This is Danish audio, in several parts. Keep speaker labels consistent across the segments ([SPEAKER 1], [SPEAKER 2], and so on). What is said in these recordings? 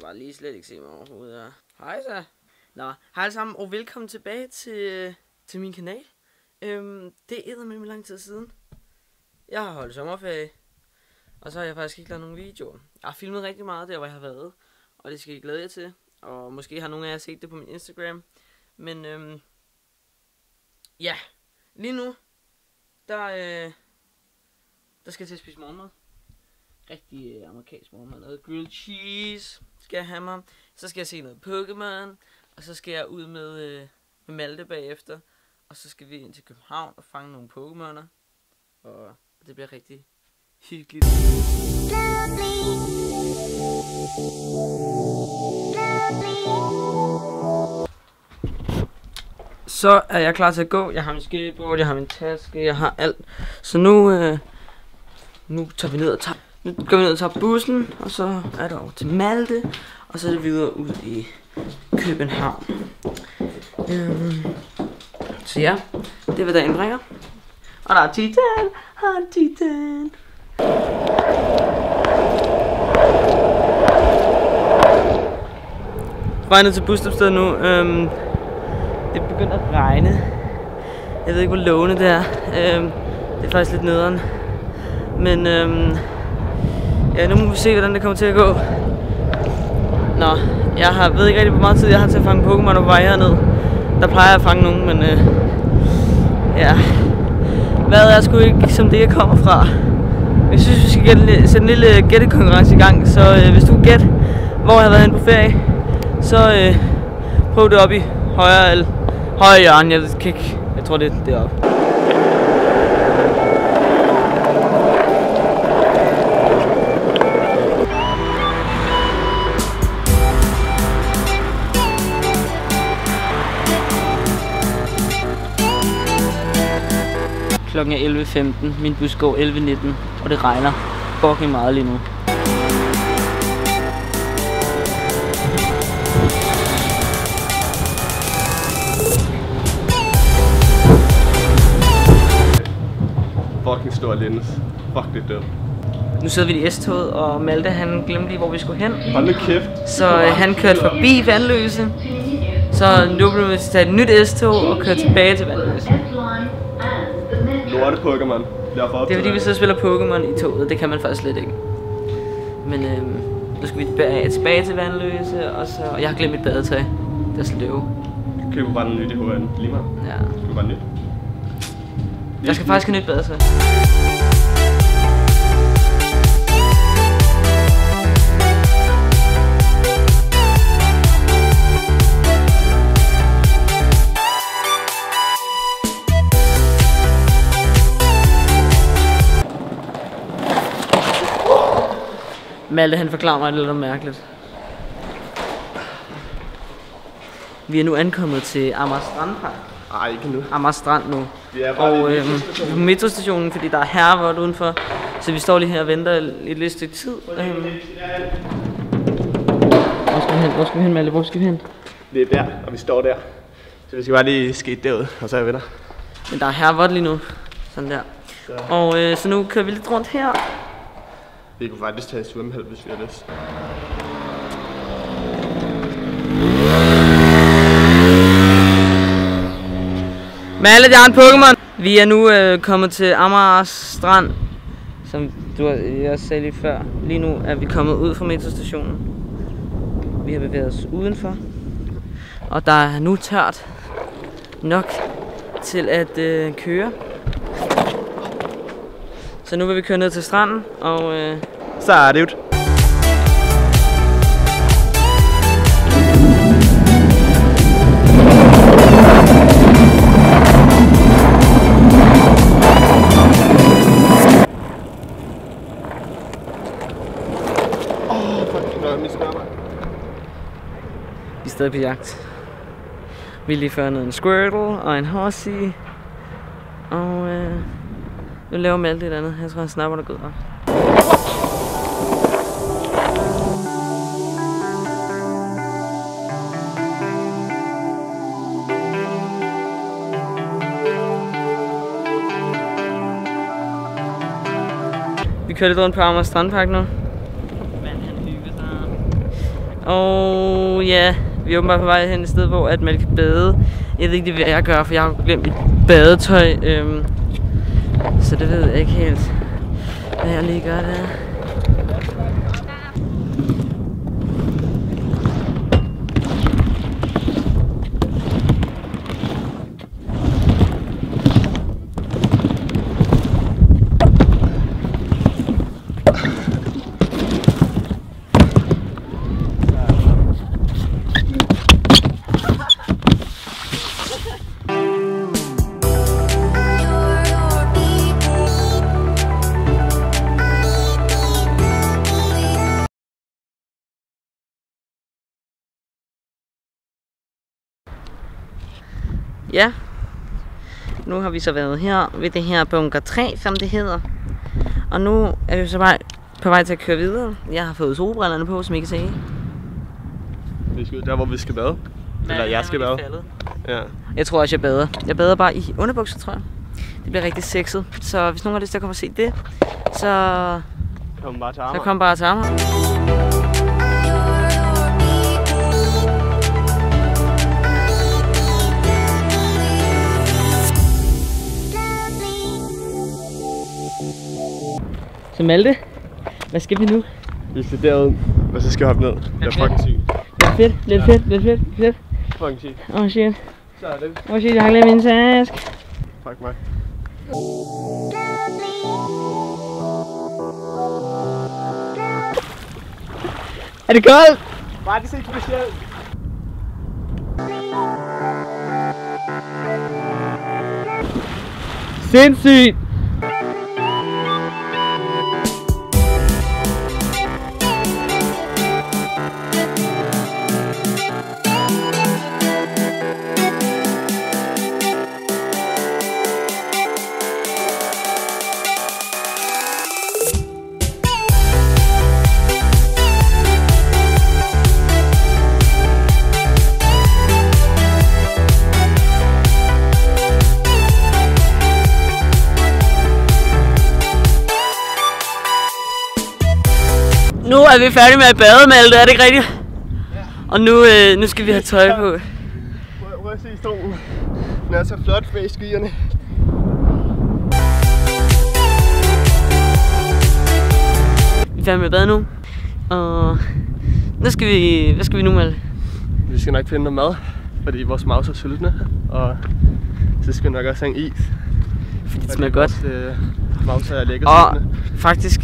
[SPEAKER 1] bare lige slet ikke se mig overhovedet her. Hej så. Nå, hej alle sammen og velkommen tilbage til min kanal. Det er eddermame lang tid siden. Jeg har holdt sommerferie. Og så har jeg faktisk ikke lavet nogen videoer. Jeg har filmet rigtig meget der, hvor jeg har været. Og det skal I glæde jer til. Og måske har nogle af jer set det på min Instagram. Men ja, lige nu, der skal jeg til at spise morgenmad. Rigtig amerikansk morgenmad. Noget grilled cheese skal jeg have mig. Så skal jeg se noget Pokémon. Og så skal jeg ud med Malte bagefter. Og så skal vi ind til København og fange nogle Pokémoner. Og det bliver rigtig hyggeligt. Så er jeg klar til at gå. Jeg har min skateboard, jeg har min taske, jeg har alt. Så nu tager vi ned og går vi ned og tager bussen, og så er der over til Malte, og så er det videre ud i København. Så ja, det er hvad dagen bringer. Og der er Titan. Hej Titan. Vej ned til busstopstedet nu. Det begynder at regne. Jeg ved ikke hvor lovende det er. Det er faktisk lidt nederen. Men ja, nu må vi se hvordan det kommer til at gå. Nå, jeg ved ikke rigtig hvor meget tid jeg har til at fange Pokémon på vej herned. Der plejer jeg at fange nogen, men ja. Hvad er sgu ikke som det jeg kommer fra. Jeg synes vi skal sætte en lille gættekonkurrence i gang. Så hvis du kan gætte hvor jeg har været henne på ferie, så prøv det op i højre hjørne. Jeg tror det er deroppe. Klokken er 11:15, min bus går 11:19, og det regner fucking meget lige nu.
[SPEAKER 2] Fucking stor lens. Fuck det død.
[SPEAKER 1] Nu sidder vi i S-toget, og Malte han glemte lige hvor vi skulle hen.
[SPEAKER 2] Hold nu kæft.
[SPEAKER 1] Så han kørte forbi Vanløse. Så nu bliver vi til at tage et nyt S-tog og køre tilbage til Vanløse.
[SPEAKER 2] Lorte Pokémon.
[SPEAKER 1] Det er fordi vi sidder og spiller Pokémon i toget, det kan man faktisk slet ikke. Men nu skal vi tilbage til Vanløse, og jeg har glemt mit badetøj. Det er sløve.
[SPEAKER 2] Du køber bare noget nyt i HN, lige meget.
[SPEAKER 1] Ja.
[SPEAKER 2] Du køber bare nyt.
[SPEAKER 1] Jeg skal faktisk have nyt badetøj. Malte han forklarer mig lidt mærkeligt. Vi er nu ankommet til Amager Strandpark.
[SPEAKER 2] Ej, ikke nu.
[SPEAKER 1] Amager Strand nu.
[SPEAKER 2] Vi er bare
[SPEAKER 1] og på metrostationen, fordi der er herrevort udenfor. Så vi står lige her og venter et lidt stykke tid. Hvor skal vi hen? Hvor skal vi hen, Malte? Hvor skal vi hen?
[SPEAKER 2] Det er der, og vi står der. Så vi skal bare lige skate derud, og så er vi der.
[SPEAKER 1] Men der er herrevort lige nu. Sådan der. Så. Og så nu kører vi lidt rundt her.
[SPEAKER 2] Vi kunne faktisk tage en svømmehal, hvis vi har lyst.
[SPEAKER 1] Malte, jeg har en Pokémon! Vi er nu kommet til Amager Strand, som jeg sagde lige før. Lige nu er vi kommet ud fra metrostationen. Vi har bevæget os udenfor. Og der er nu tørt nok til at køre. Så nu vil vi køre ned til stranden, og
[SPEAKER 2] så er det jo.
[SPEAKER 1] Vi er stadig på jagt. Vi har lige fundet en Squirtle og en Horsey. Og nu laver Malte et andet. Jeg tror han snapper der går op. Vi kører lidt rundt på Amager Strandpark nu. Og ja, vi er åbenbart på vej hen et sted, hvor at man kan bade. Jeg ved ikke, hvad jeg gør, for jeg har glemt mit badetøj. Så det ved jeg ikke helt, hvad jeg lige gør der. Ja, nu har vi så været her ved det her bunker 3, som det hedder. Og nu er vi så bare på vej til at køre videre. Jeg har fået solbrillerne på, som I kan se.
[SPEAKER 2] Vi skal ud der, hvor vi skal bade. Eller jeg skal bade. Ja.
[SPEAKER 1] Jeg tror også, jeg bader. Jeg bader bare i underbukser, tror jeg. Det bliver rigtig sexet. Så hvis nogen har lyst til at komme og se det, så
[SPEAKER 2] kom bare til Amager.
[SPEAKER 1] Så kom bare til Amager. Så Malte, hvad skal vi nu?
[SPEAKER 2] Vi skal derud, og så skal jeg hoppe ned. Det er fucking sygt.
[SPEAKER 1] Lidt fedt.
[SPEAKER 2] Fucking sygt.
[SPEAKER 1] Åh shit.
[SPEAKER 2] Så er det.
[SPEAKER 1] Åh shit, jeg har glemt min task.
[SPEAKER 2] Fuck mig.
[SPEAKER 1] Er det koldt?
[SPEAKER 2] Bare det er ikke specielt.
[SPEAKER 1] Sindssygt! Nu er vi færdige med at bade, Malte, er det ikke rigtigt?
[SPEAKER 2] Ja.
[SPEAKER 1] Og nu skal vi have tøj på.
[SPEAKER 2] Prøv at se stolen. Den er så flot bag skyerne.
[SPEAKER 1] Vi er færdige med at bade nu. Og hvad skal vi nu, Malte?
[SPEAKER 2] Vi skal nok finde noget mad, fordi vores maus er sultne. Og så skal vi nok også have en is.
[SPEAKER 1] Fordi det smager godt.
[SPEAKER 2] Maus er lækker
[SPEAKER 1] og
[SPEAKER 2] sultne.
[SPEAKER 1] Faktisk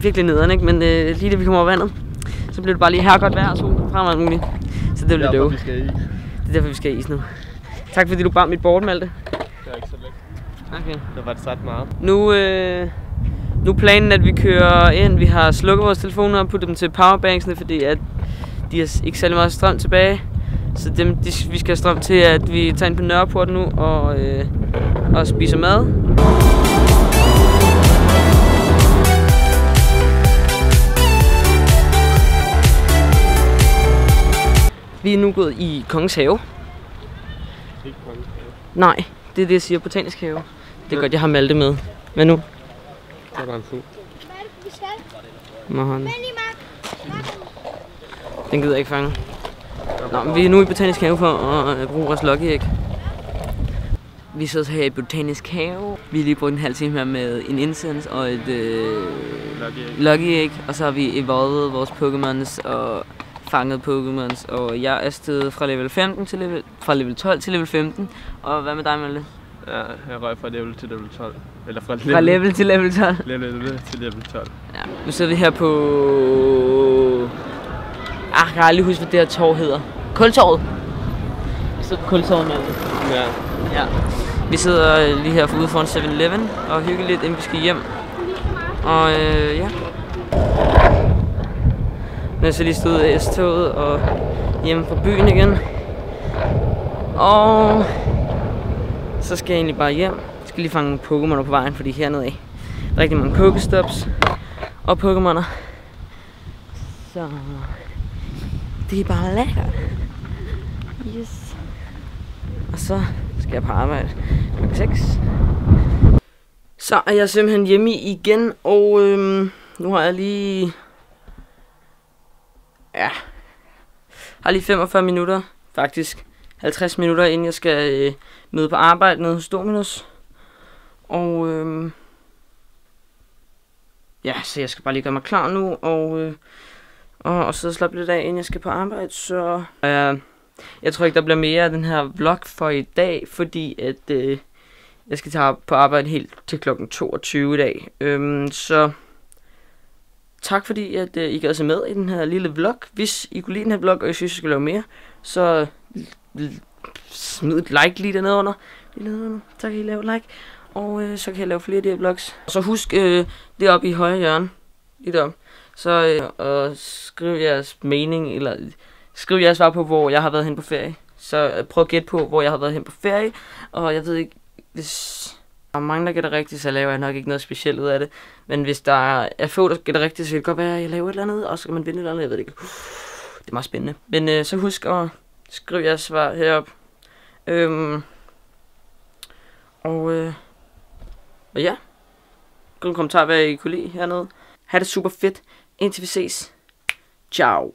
[SPEAKER 1] virkelig nederen, ikke? Men lige da vi kommer over vandet, så blev det bare lige her godt vejr og sol frem og alt muligt. Så det er lidt døve. Det er derfor, vi skal have is nu. Tak fordi du bar mit board, Malte.
[SPEAKER 2] Det er ikke så lækkert.
[SPEAKER 1] Okay.
[SPEAKER 2] Der var det ret meget.
[SPEAKER 1] Nu er planen, at vi kører ind. Vi har slukket vores telefoner og puttet dem til powerbanksene, fordi at de har ikke særlig meget strøm tilbage. Så vi skal have strøm til, at vi tager ind på Nørreport nu og spiser mad. Vi er nu gået i Kongens Have.
[SPEAKER 2] Ikke Kongens Have.
[SPEAKER 1] Nej, det er det, jeg siger. Botanisk Have. Det er godt, jeg har Malte med. Hvad nu?
[SPEAKER 2] Der var en fugl.
[SPEAKER 1] Den gider jeg ikke fange. Nå, men vi er nu i Botanisk Have for at bruge vores Lucky Egg. Vi sidder her i Botanisk Have. Vi har lige brugt en halv time her med en incense og et Lucky Egg. Og så har vi evolvet vores Pokémons og fanget Pokémons. Og jeg er steget fra level 15 til fra level 12 til level 15. Og hvad med dig, Malte?
[SPEAKER 2] Ja, jeg røg fra level til level 12. Eller
[SPEAKER 1] fra level til level 12?
[SPEAKER 2] Level til level 12.
[SPEAKER 1] Ja, nu sidder vi her på... jeg kan aldrig huske, hvad det her torv hedder. Kultorvet. Vi sidder på Kultorvet, Malte. Ja. Vi sidder lige her ude foran 7-Eleven og hygger lidt, inden vi skal hjem. Og ja. Nu er jeg så lige stået af S-toget og hjemme fra byen igen. Og så skal jeg egentlig bare hjem. Jeg skal lige fange Pokémoner på vejen, fordi hernede af der er rigtig mange Pokéstops og Pokémoner. Så det er bare lækkert. Yes. Og så skal jeg på arbejde kl. 6. Så er jeg simpelthen hjemme igen, og nu har jeg lige Har lige 45 minutter, faktisk 50 minutter, inden jeg skal møde på arbejde nede hos Dominus. Og ja, så jeg skal bare lige gøre mig klar nu, og så slappe lidt af, inden jeg skal på arbejde. Så jeg tror ikke, der bliver mere af den her vlog for i dag, fordi at jeg skal tage på arbejde helt til klokken 22 i dag. Så tak fordi at I gad se med i den her lille vlog. Hvis I kunne lide den her vlog, og I synes, jeg skal lave mere, så smid et like lige dernede under. Så kan I lave et like, og så kan jeg lave flere af de her vlogs. Så husk det oppe i højre hjørne, lige deroppe. Så skriv jeres mening, eller skriv jeres svar på, hvor jeg har været hen på ferie. Så prøv at gætte på, hvor jeg har været hen på ferie. Og jeg ved ikke, hvis der er mange, der gætter rigtigt, så laver jeg nok ikke noget specielt ud af det. Men hvis der er få, der gætter rigtigt, så kan det godt være, at jeg laver et eller andet, og så kan man vinde et eller andet, jeg ved det ikke. Det er meget spændende. Men så husk at skrive jeres svar heroppe. Og ja, gå en kommentar, hvad I kunne lide hernede. Ha' det super fedt. Indtil vi ses. Ciao.